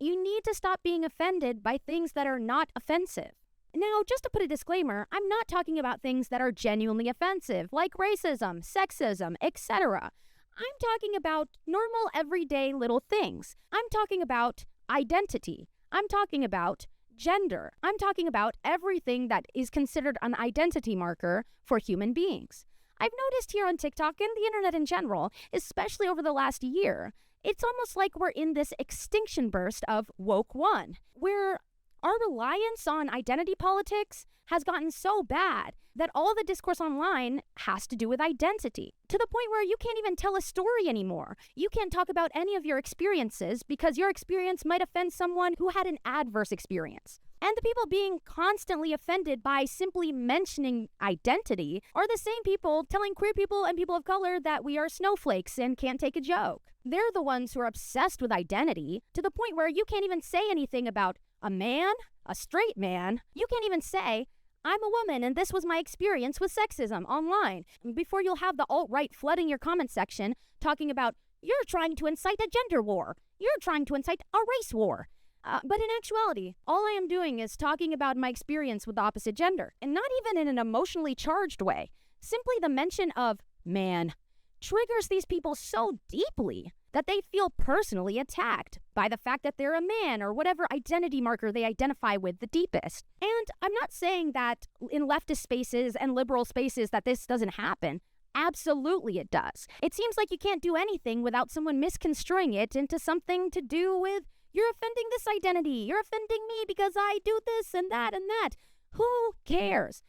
You need to stop being offended by things that are not offensive. Now, just to put a disclaimer, I'm not talking about things that are genuinely offensive, like racism, sexism, etc. I'm talking about normal, everyday little things. I'm talking about identity. I'm talking about gender. I'm talking about everything that is considered an identity marker for human beings. I've noticed here on TikTok and the internet in general, especially over the last year, it's almost like we're in this extinction burst of woke one, where our reliance on identity politics has gotten so bad that all the discourse online has to do with identity, to the point where you can't even tell a story anymore. You can't talk about any of your experiences because your experience might offend someone who had an adverse experience. And the people being constantly offended by simply mentioning identity are the same people telling queer people and people of color that we are snowflakes and can't take a joke. They're the ones who are obsessed with identity to the point where you can't even say anything about a man, a straight man. You can't even say, I'm a woman and this was my experience with sexism online, before you'll have the alt-right flooding your comment section talking about, you're trying to incite a gender war. You're trying to incite a race war. But in actuality, all I am doing is talking about my experience with the opposite gender, and not even in an emotionally charged way. Simply the mention of man triggers these people so deeply that they feel personally attacked by the fact that they're a man or whatever identity marker they identify with the deepest. And I'm not saying that in leftist spaces and liberal spaces that this doesn't happen. Absolutely it does. It seems like you can't do anything without someone misconstruing it into something to do with, you're offending this identity, you're offending me because I do this and that and that. Who cares?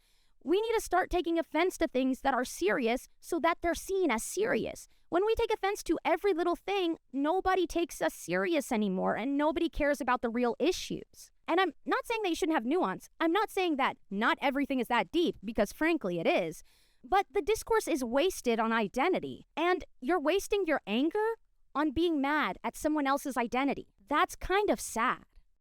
We need to start taking offense to things that are serious so that they're seen as serious. When we take offense to every little thing, nobody takes us serious anymore and nobody cares about the real issues. And I'm not saying that you shouldn't have nuance. I'm not saying that not everything is that deep, because frankly it is. But the discourse is wasted on identity, and you're wasting your anger on being mad at someone else's identity. That's kind of sad.